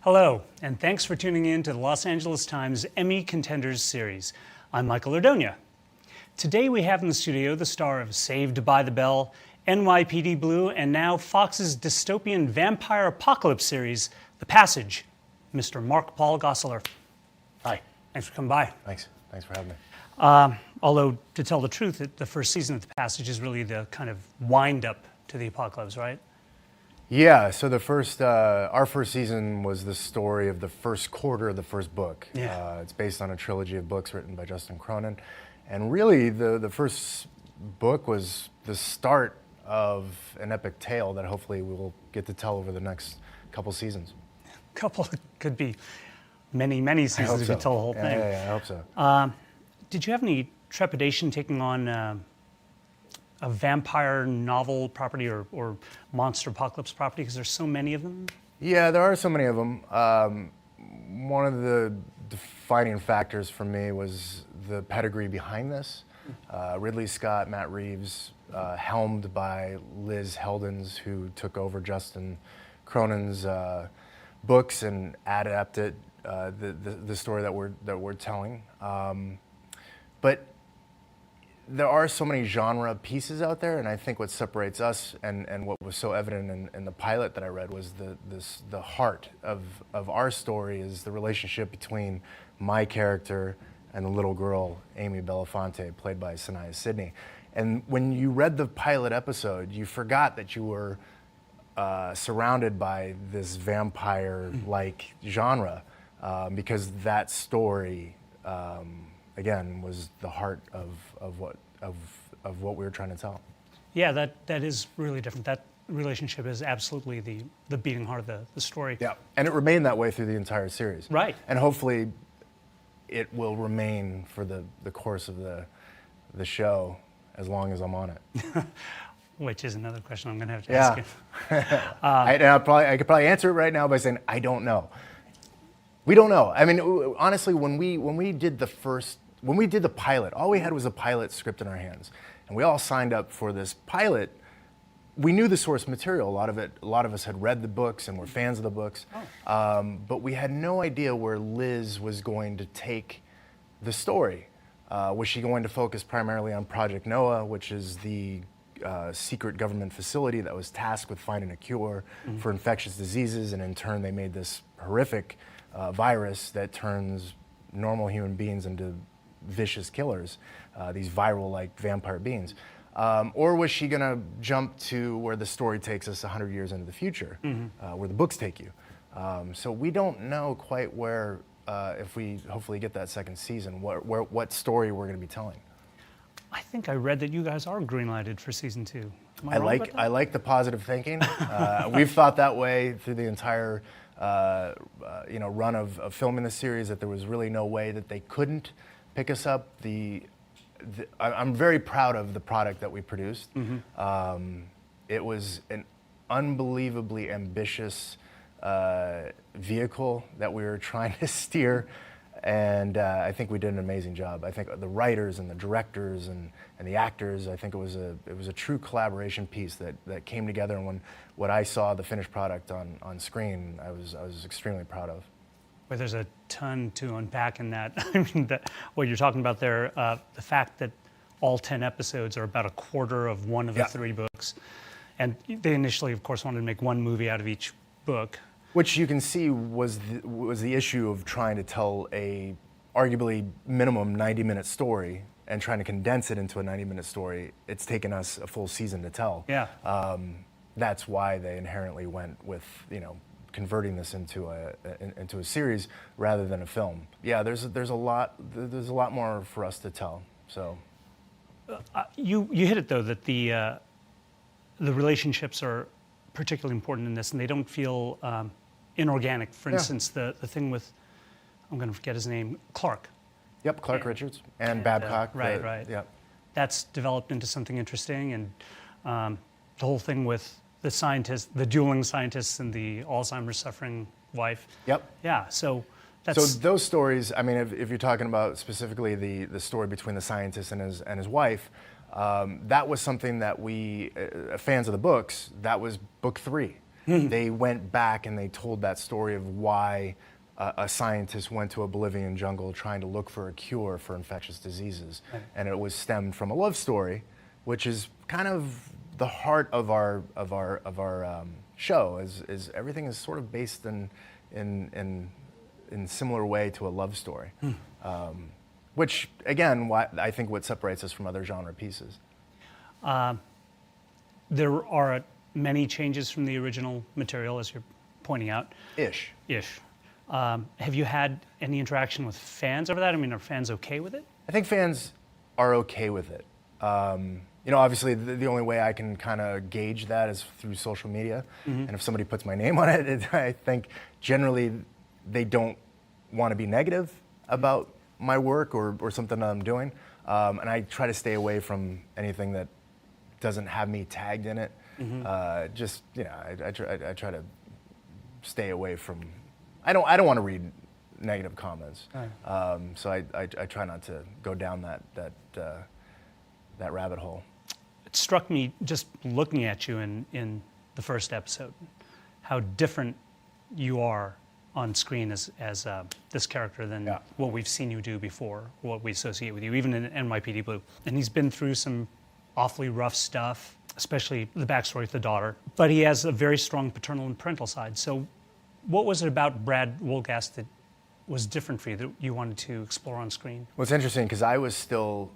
Hello, and thanks for tuning in to the Los Angeles Times Emmy Contenders series. I'm Michael Ordonia. Today we have in the studio the star of Saved by the Bell, NYPD Blue, and now Fox's dystopian vampire apocalypse series, The Passage, Mr. Mark-Paul Gosselaar. Hi. Thanks for coming by. Thanks for having me. Although, to tell the truth, the first season of The Passage is really the kind of wind-up to the apocalypse, right? Yeah, so our first season was the story of the first quarter of the first book. Yeah. It's based on a trilogy of books written by Justin Cronin. And really, the first book was the start of an epic tale that hopefully we will get to tell over the next couple seasons. Couple, could be many seasons if you tell the whole thing. Yeah, I hope so. Did you have any trepidation taking on a vampire novel property or monster apocalypse property, because there's so many of them? Yeah, there are so many of them. One of the defining factors for me was the pedigree behind this. Ridley Scott, Matt Reeves, helmed by Liz Heldens, who took over Justin Cronin's books and adapted the story that we're telling. But there are so many genre pieces out there, and I think what separates us and what was so evident in the pilot that I read was the heart of our story is the relationship between my character and the little girl, Amy Belafonte, played by Sanaya Sidney. And when you read the pilot episode, you forgot that you were surrounded by this vampire-like genre, because that story, again, was the heart of what we were trying to tell. Yeah, that is really different. That relationship is absolutely the beating heart of the story. Yeah, and it remained that way through the entire series. Right. And hopefully it will remain for the course of the show as long as I'm on it. Which is another question I'm going to have to ask you. I could probably answer it right now by saying I don't know. We don't know. I mean, honestly, when we did the pilot, all we had was a pilot script in our hands, and we all signed up for this pilot. We knew the source material. A lot of us had read the books and were fans of the books, but we had no idea where Liz was going to take the story. Was she going to focus primarily on Project Noah, which is the secret government facility that was tasked with finding a cure for infectious diseases, and in turn they made this horrific virus that turns normal human beings into vicious killers, these viral-like vampire beings? Or was she going to jump to where the story takes us 100 years into the future, where the books take you? So we don't know quite where, if we hopefully get that second season, what story we're going to be telling. I think I read that you guys are green-lighted for season 2. I like the positive thinking. We've thought that way through the entire run of filming the series, that there was really no way that they couldn't pick us up. I'm very proud of the product that we produced. It was an unbelievably ambitious vehicle that we were trying to steer, and I think we did an amazing job. I think the writers and the directors and the actors, I think it was a true collaboration piece that came together, and when I saw the finished product on screen, I was extremely proud of. Well, there's a ton to unpack in that. I mean, what you're talking about there, the fact that all 10 episodes are about a quarter of one of the 3 books. And they initially, of course, wanted to make one movie out of each book. Which you can see was the issue of trying to tell a arguably minimum 90-minute story and trying to condense it into a 90-minute story. It's taken us a full season to tell. Yeah. That's why they inherently went with, converting this into a series rather than a film. Yeah, there's a lot more for us to tell. So, you hit it though, that the relationships are particularly important in this, and they don't feel inorganic. For instance, the thing with, I'm going to forget his name, Clark. Yep, Clark Richards and Babcock. Right. Yep. That's developed into something interesting, and the whole thing with the scientists, the dueling scientists, and the Alzheimer's suffering wife. Yep. Yeah. So that's. So those stories. I mean, if you're talking about specifically the story between the scientist and his wife, that was something that we, fans of the books, that was book 3. They went back and they told that story of why a scientist went to a Bolivian jungle trying to look for a cure for infectious diseases. Right. And it was stemmed from a love story, which is kind of the heart of our show. Is everything is sort of based in similar way to a love story, which again, I think what separates us from other genre pieces. There are many changes from the original material, as you're pointing out. Ish. Have you had any interaction with fans over that? I mean, are fans okay with it? I think fans are okay with it. Obviously, the only way I can kind of gauge that is through social media. And if somebody puts my name on it, I think generally they don't want to be negative about my work or something that I'm doing. And I try to stay away from anything that doesn't have me tagged in it. I try to stay away from. I don't want to read negative comments. Right. So I try not to go down that rabbit hole. It struck me just looking at you in the first episode, how different you are on screen as this character than what we've seen you do before, what we associate with you, even in NYPD Blue. And he's been through some awfully rough stuff, especially the backstory with the daughter. But he has a very strong paternal and parental side. So what was it about Brad Wolgast that was different for you that you wanted to explore on screen? Well, it's interesting because I was still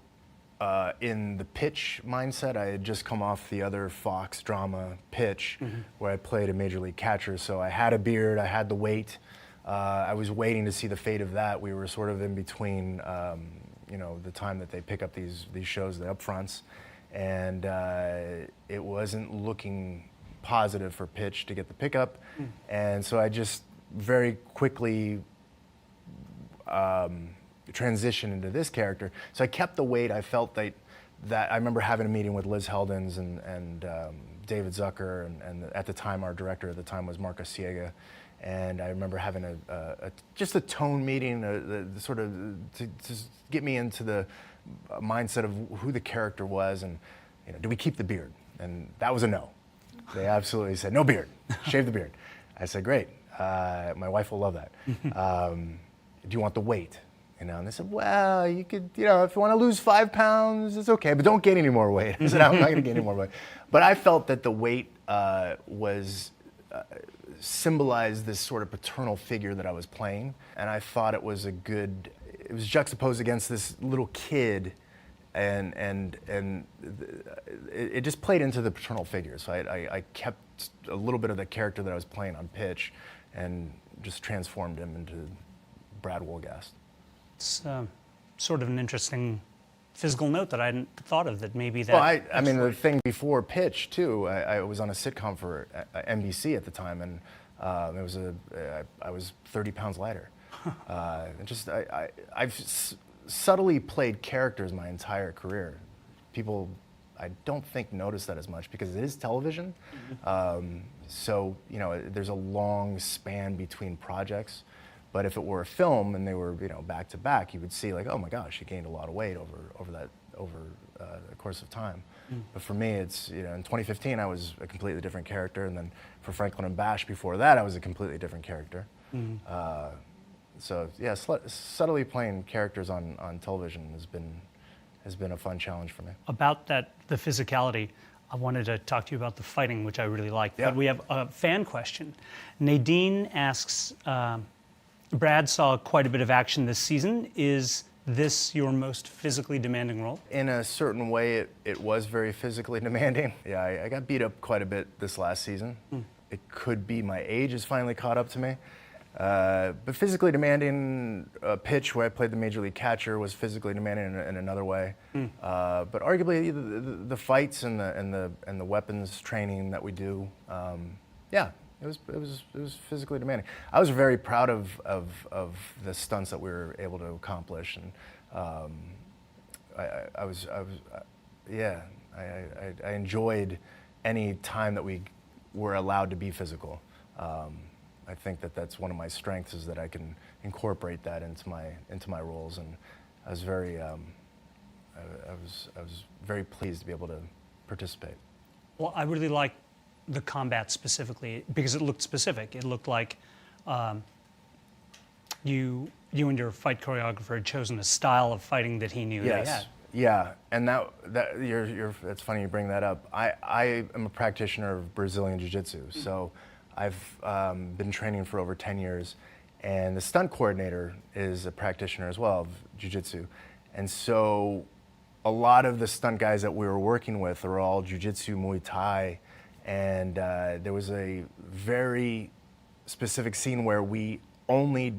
in the Pitch mindset. I had just come off the other Fox drama Pitch, where I played a major league catcher. So I had a beard, I had the weight. I was waiting to see the fate of that. We were sort of in between, the time that they pick up these shows, the upfronts, and it wasn't looking positive for Pitch to get the pickup. And so I just very quickly transitioned into this character. So I kept the weight. I felt that I remember having a meeting with Liz Heldens and David Zucker, and at the time our director at the time was Mark Gosselaar. And I remember having just a tone meeting, the sort of to get me into the mindset of who the character was, and do we keep the beard? And that was a no. They absolutely said no beard, shave the beard. I said great, my wife will love that. Do you want the weight? And they said, well, you could, if you want to lose 5 pounds, it's okay, but don't gain any more weight. I said, I'm not going to gain any more weight. But I felt that the weight symbolized this sort of paternal figure that I was playing, and I thought it was it was juxtaposed against this little kid, and it just played into the paternal figure. So I kept a little bit of the character that I was playing on Pitch, and just transformed him into Brad Wolgast. It's sort of an interesting physical note that I hadn't thought of, that maybe that... Well, I mean, the thing before Pitch, too, I was on a sitcom for NBC at the time, and I was 30 pounds lighter. I've subtly played characters my entire career. People, I don't think, notice that as much because it is television. So, there's a long span between projects. But if it were a film and they were, back to back, you would see like, oh my gosh, she gained a lot of weight over the course of time. But for me, it's, in 2015 I was a completely different character, and then for Franklin and Bash before that, I was a completely different character. So yeah, subtly playing characters on television has been a fun challenge for me. About the physicality, I wanted to talk to you about the fighting, which I really liked. Yeah. But we have a fan question. Nadine asks, Brad saw quite a bit of action this season. Is this your most physically demanding role? In a certain way, it was very physically demanding. Yeah, I got beat up quite a bit this last season. It could be my age has finally caught up to me. But physically demanding, Pitch, where I played the major league catcher, was physically demanding in another way. But arguably, the fights and the weapons training that we do, it was physically demanding. I was very proud of the stunts that we were able to accomplish, and I enjoyed any time that we were allowed to be physical. I think that's one of my strengths, is that I can incorporate that into my roles, and I was very I was very pleased to be able to participate. Well, I really like the combat specifically? Because it looked specific. It looked like you and your fight choreographer had chosen a style of fighting that he knew that he had. Yeah, and that's funny you bring that up. I am a practitioner of Brazilian Jiu-Jitsu, so I've been training for over 10 years, and the stunt coordinator is a practitioner as well of Jiu-Jitsu, and so a lot of the stunt guys that we were working with are all Jiu-Jitsu, Muay Thai, and there was a very specific scene where we only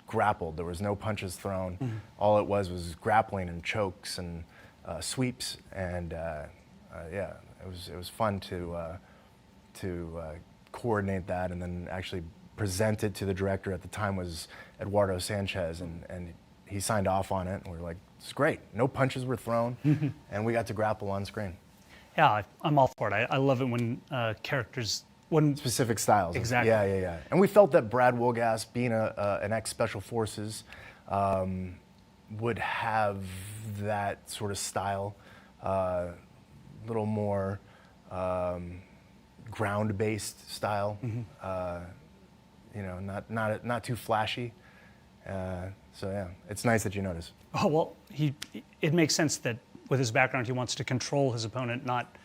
grappled. There was no punches thrown. Mm-hmm. All it was grappling and chokes and sweeps, and yeah, it was fun to coordinate that, and then actually present it to the director at the time was Eduardo Sanchez, and he signed off on it, and we were like, it's great. No punches were thrown, and we got to grapple on screen. Yeah, I'm all for it. I love it when characters. Specific styles. Exactly. Yeah. And we felt that Brad Wilgass, being an ex-Special Forces, would have that sort of style, little more ground-based style. Mm-hmm. Not too flashy. So yeah, it's nice that you notice. Oh well, it makes sense that with his background, he wants to control his opponent, not.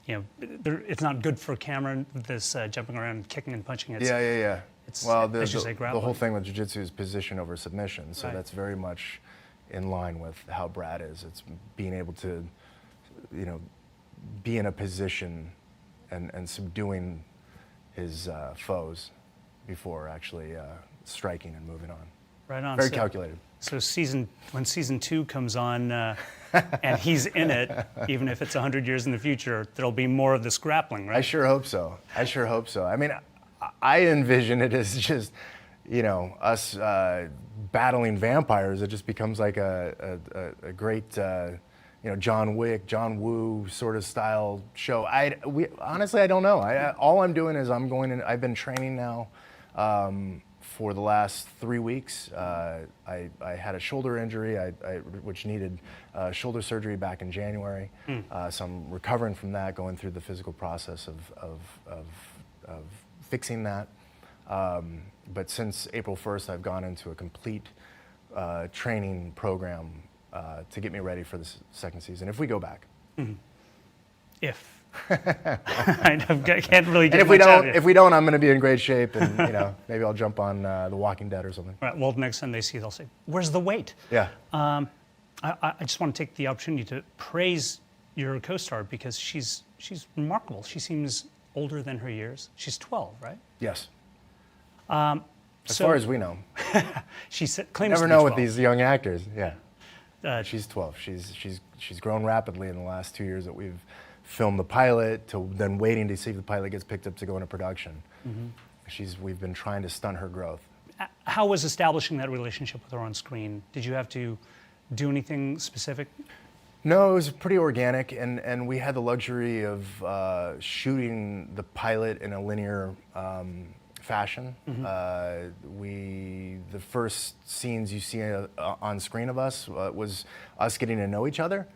It's not good for camera, this jumping around, kicking and punching. Yeah. It's, well, the whole thing with jiu-jitsu is position over submission, so right. That's very much in line with how Brad is. It's being able to, be in a position and subduing his foes before actually striking and moving on. Right on. Very calculated. So when season 2 comes on, and he's in it, even if it's 100 years in the future, there'll be more of this grappling, right? I sure hope so. I mean, I envision it as just, us battling vampires. It just becomes like a great, John Wick, John Woo sort of style show. Honestly, I don't know. All I'm doing is I've been training now for the last 3 weeks. I had a shoulder injury, which needed shoulder surgery back in January. So I'm recovering from that, going through the physical process of fixing that. But since April 1st, I've gone into a complete training program to get me ready for the second season, if we go back. Mm-hmm. If. I can't really get and much out of it. If we don't, I'm going to be in great shape, and maybe I'll jump on The Walking Dead or something. Right. Well, next time they see, they'll say, "Where's the weight?" Yeah. I just want to take the opportunity to praise your co-star because she's remarkable. She seems older than her years. She's 12, right? Yes. As far as we know. She claims you never to be know 12. with these young actors. Yeah. She's 12. She's grown rapidly in the last 2 years that we've filmed the pilot, to then waiting to see if the pilot gets picked up to go into production. Mm-hmm. We've been trying to stunt her growth. How was establishing that relationship with her on screen? Did you have to do anything specific? No, it was pretty organic, and we had the luxury of shooting the pilot in a linear fashion. Mm-hmm. The first scenes you see on screen of us was us getting to know each other.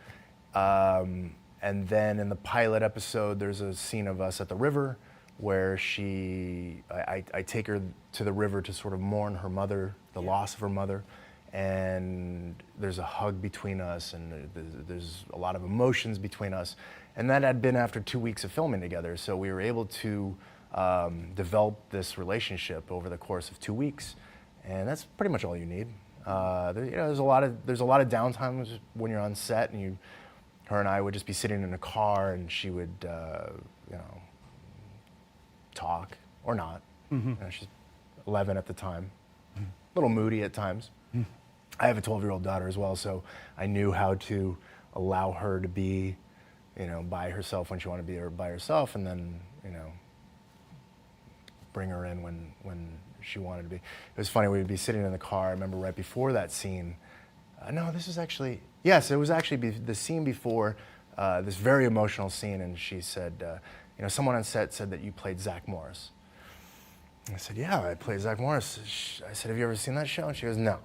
And then in the pilot episode, there's a scene of us at the river where I take her to the river to sort of mourn her mother, the loss of her mother. And there's a hug between us, and there's a lot of emotions between us. And that had been after 2 weeks of filming together. So we were able to develop this relationship over the course of 2 weeks. And that's pretty much all you need. There's a lot of downtime when you're on set, and her and I would just be sitting in a car, and she would, talk or not. Mm-hmm. She's 11 at the time, a little moody at times. Mm-hmm. I have a 12-year-old daughter as well, so I knew how to allow her to be, by herself when she wanted to be by herself, and then, bring her in when she wanted to be. It was funny, we would be sitting in the car. I remember right before that scene. Yes, it was actually the scene before this very emotional scene, and she said, someone on set said that you played Zach Morris. And I said, yeah, I played Zach Morris. I said, have you ever seen that show? And she goes, no.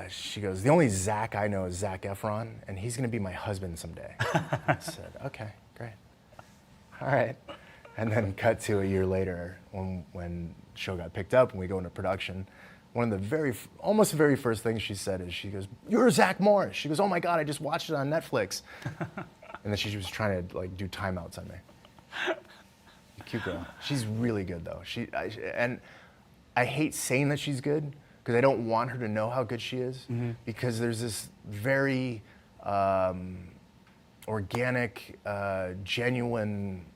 She goes, the only Zach I know is Zac Efron, and he's going to be my husband someday. I said, okay, great. All right. And then cut to a year later when the show got picked up and we go into production. One of the almost the very first things she said is, she goes, "You're Zach Morris." She goes, "Oh my God, I just watched it on Netflix." And then she was trying to like do timeouts on me. Cute girl. She's really good though. And I hate saying that she's good because I don't want her to know how good she is, because there's this very organic, genuine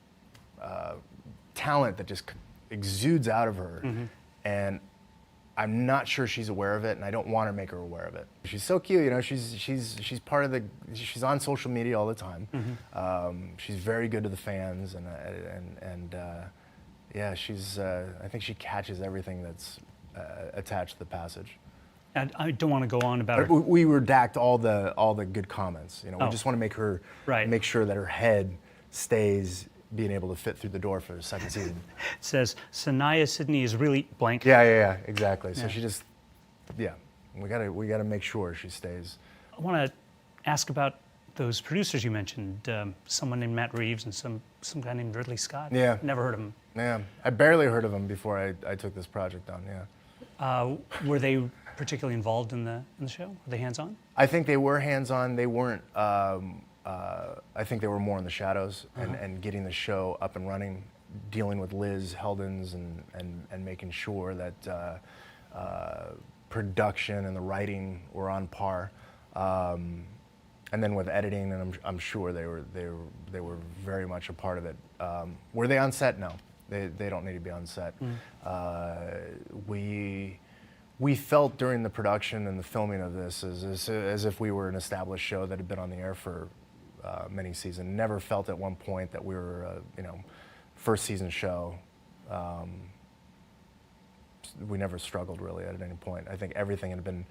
talent that just exudes out of her, and I'm not sure she's aware of it, and I don't want to make her aware of it. She's so cute, you know. She's part of she's on social media all the time. She's very good to the fans, and yeah, I think she catches everything that's attached to the passage. And I don't want to go on about her. We redact all the good comments. You know, we just want to make her make sure that her head stays being able to fit through the door for the second season. It says Sanaya Sidney is really blank. Yeah, exactly. So she just, we gotta make sure she stays. I want to ask about those producers you mentioned. Someone named Matt Reeves and some guy named Ridley Scott. Yeah. Never heard of him. Yeah, I barely heard of him before I took this project on. Yeah. Were they particularly involved in the show? Were they hands-on? I think they were hands-on. They weren't. I think they were more in the shadows and getting the show up and running, dealing with Liz Heldens and making sure that production and the writing were on par. And then with editing, and I'm sure they were very much a part of it. Were they on set? No, they don't need to be on set. We felt during the production and the filming of this as if we were an established show that had been on the air for many seasons. Never felt at one point that we were a first season show. We never struggled really at any point. I think everything had been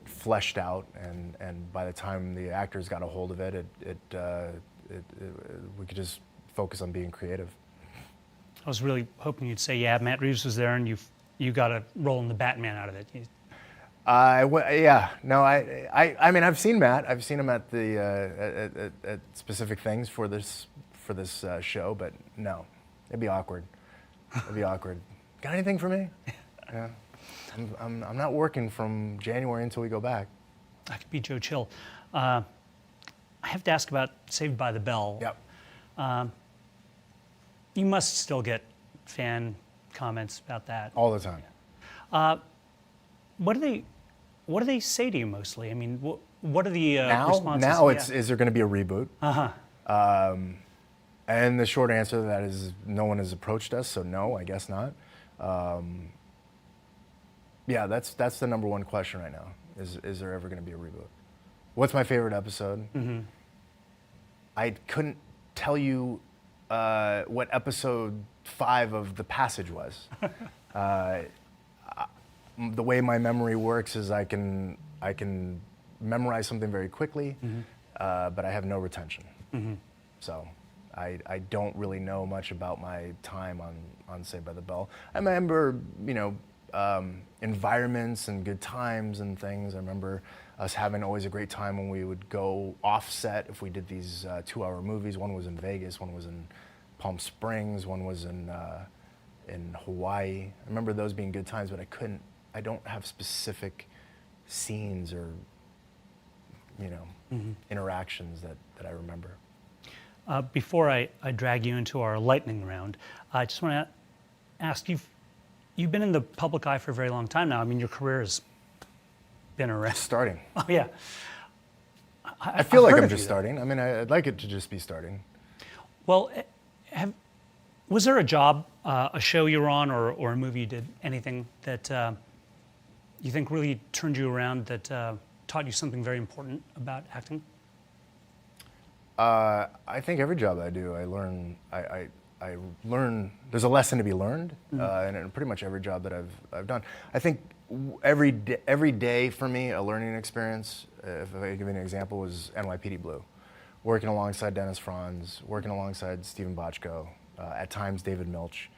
fleshed out, and by the time the actors got a hold of it, we could just focus on being creative. I was really hoping you'd say, yeah, Matt Reeves was there, and you got a role in the Batman out of it. I mean, I've seen Matt. I've seen him at the at specific things for this show, but no, it'd be awkward. It'd be awkward. Got anything for me? Yeah. I'm not working from January until we go back. I could be Joe Chill. I have to ask about Saved by the Bell. Yep. You must still get fan comments about that. All the time. What do they say to you mostly? I mean, what are the responses? Now is there going to be a reboot? And the short answer to that is no one has approached us, so no, I guess not. Yeah, that's the number one question right now. Is there ever going to be a reboot? What's my favorite episode? I couldn't tell you what episode 5 of The Passage was. The way my memory works is I can memorize something very quickly, but I have no retention. So I don't really know much about my time on Saved by the Bell. I remember, environments and good times and things. I remember us having always a great time when we would go off set if we did these 2-hour movies. One was in Vegas, one was in Palm Springs, one was in Hawaii. I remember those being good times, but I don't have specific scenes or interactions that I remember. Before I drag you into our lightning round, I just want to ask you've been in the public eye for a very long time now. I mean, your career has been around. Starting. Oh, yeah. I feel like I'm just starting. I mean, I'd like it to just be starting. Well, was there a job, a show you were on, or a movie you did, anything that you think really turned you around, that taught you something very important about acting? I think every job I do, I learn. I learn. There's a lesson to be learned, and in pretty much every job that I've done. I think every day for me, a learning experience. If I give you an example, was NYPD Blue, working alongside Dennis Franz, working alongside Stephen Bochco, at times David Milch,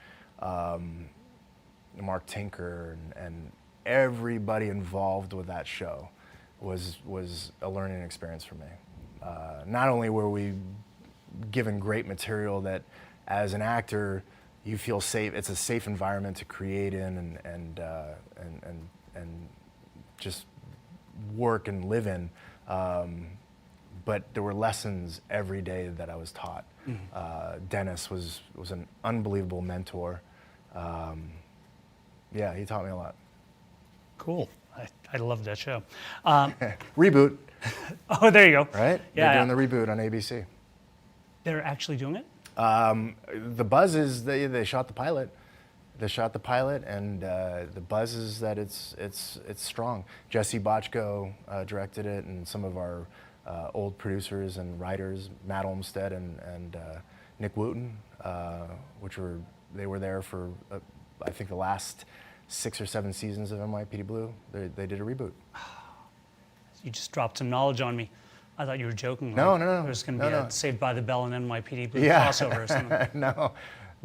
Mark Tinker, and everybody involved with that show was a learning experience for me. Not only were we given great material that as an actor, you feel safe. It's a safe environment to create in and just work and live in. But there were lessons every day that I was taught. Dennis was an unbelievable mentor. Yeah, he taught me a lot. Cool. I love that show. Reboot, Oh, there you go. right? Yeah, They're doing the reboot on ABC. They're actually doing it? The buzz is they shot the pilot. They shot the pilot, and the buzz is that it's strong. Jesse Bochco directed it, and some of our old producers and writers, Matt Olmstead and Nick Wooten, they were there for I think the last 6 or 7 seasons of NYPD Blue. They did a reboot. You just dropped some knowledge on me. I thought you were joking. No, like no. There's going to be a Saved by the Bell and NYPD Blue Yeah. crossover or something. No,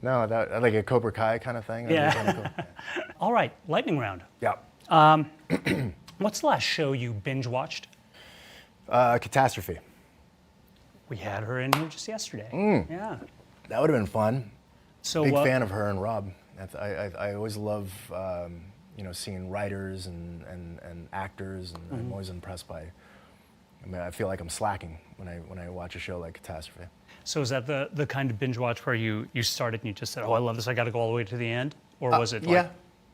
that like a Cobra Kai kind of thing. Yeah. That'd be kinda cool. All right, lightning round. Yeah. What's the last show you binge watched? Catastrophe. We had her in here just yesterday. Yeah. That would have been fun. So Big fan of her and Rob. I always love seeing writers and actors, and I'm always impressed by. I mean, I feel like I'm slacking when I watch a show like Catastrophe. So is that the kind of binge watch where you started and you just said, oh, I love this, I got to go all the way to the end? Or was it like...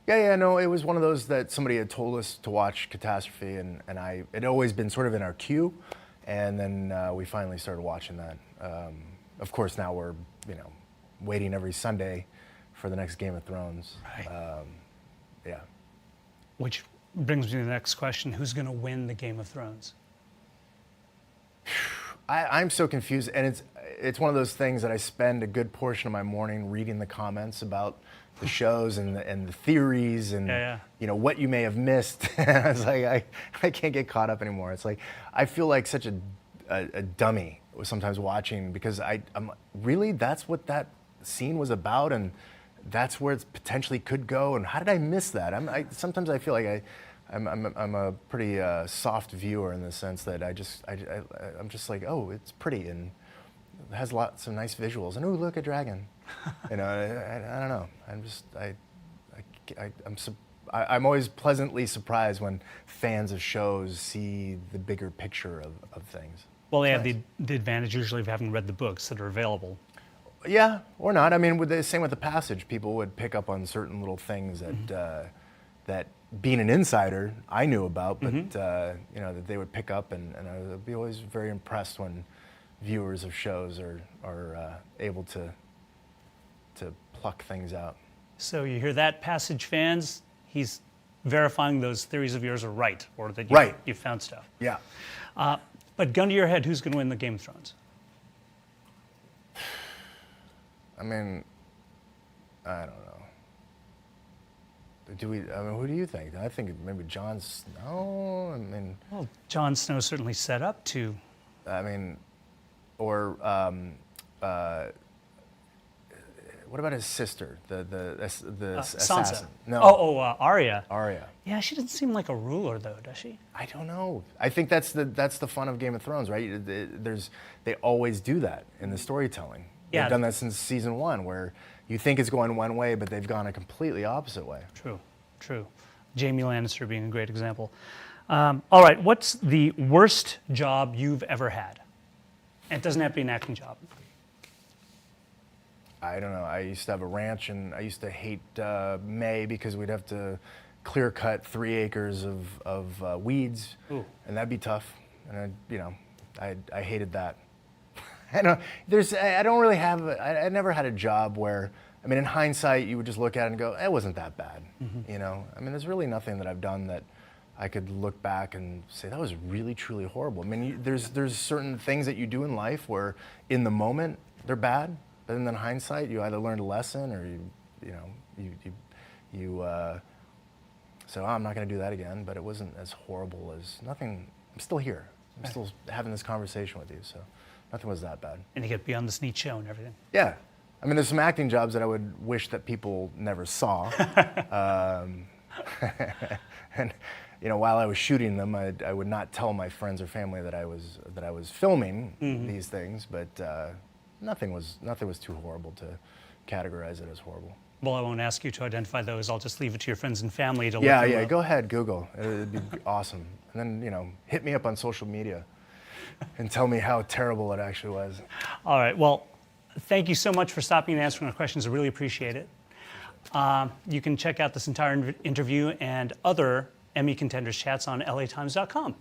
Yeah, no, it was one of those that somebody had told us to watch Catastrophe, and it had always been sort of in our queue, and then we finally started watching that. Of course, now we're, waiting every Sunday for the next Game of Thrones. Right. Yeah. Which brings me to the next question. Who's going to win the Game of Thrones? I'm so confused, and it's one of those things that I spend a good portion of my morning reading the comments about the shows and the theories and what you may have missed. I was like, I can't get caught up anymore. It's like I feel like such a dummy sometimes watching, because I'm really, that's what that scene was about, and that's where it potentially could go. And how did I miss that? Sometimes I feel like I'm a pretty soft viewer in the sense that I'm just like, oh, it's pretty and it has lots of nice visuals, and oh, look, a dragon. I don't know. I'm always pleasantly surprised when fans of shows see the bigger picture of things. Well, they have the advantage usually of having read the books that are available. Yeah, or not. I mean, same with The Passage. People would pick up on certain little things that that being an insider I knew about, but that they would pick up, and I would be always very impressed when viewers of shows are able to pluck things out. So you hear that, Passage fans? He's verifying those theories of yours are right, or that you found stuff. Yeah. But gun to your head, who's going to win the Game of Thrones? I mean, I don't know. Who do you think? I think maybe Jon Snow. Well, Jon Snow certainly set up to. Or what about his sister, the assassin? Sansa. No. Arya. Arya. Yeah, she doesn't seem like a ruler, though, does she? I don't know. I think that's the fun of Game of Thrones, right? They always do that in the storytelling. Yeah. They've done that since season 1, where you think it's going one way, but they've gone a completely opposite way. True. Jamie Lannister being a great example. All right, what's the worst job you've ever had? And it doesn't have to be an acting job. I don't know. I used to have a ranch, and I used to hate May because we'd have to clear cut 3 acres of weeds, and that'd be tough. And I hated that. I don't really have. I never had a job where, in hindsight, you would just look at it and go, it wasn't that bad. There's really nothing that I've done that I could look back and say that was really, truly horrible. There's certain things that you do in life where, in the moment, they're bad, but then in hindsight, you either learned a lesson or you say, oh, I'm not going to do that again. But it wasn't as horrible as nothing. I'm still here. I'm still having this conversation with you, so nothing was that bad. And you get beyond this neat show and everything. Yeah. There's some acting jobs that I would wish that people never saw. And while I was shooting them, I would not tell my friends or family that I was filming these things. But nothing was too horrible to categorize it as horrible. Well, I won't ask you to identify those. I'll just leave it to your friends and family to look Yeah, them yeah. up. Go ahead, Google. It'd be awesome. And then hit me up on social media and tell me how terrible it actually was. All right. Well, thank you so much for stopping and answering our questions. I really appreciate it. You can check out this entire interview and other Emmy Contenders chats on latimes.com.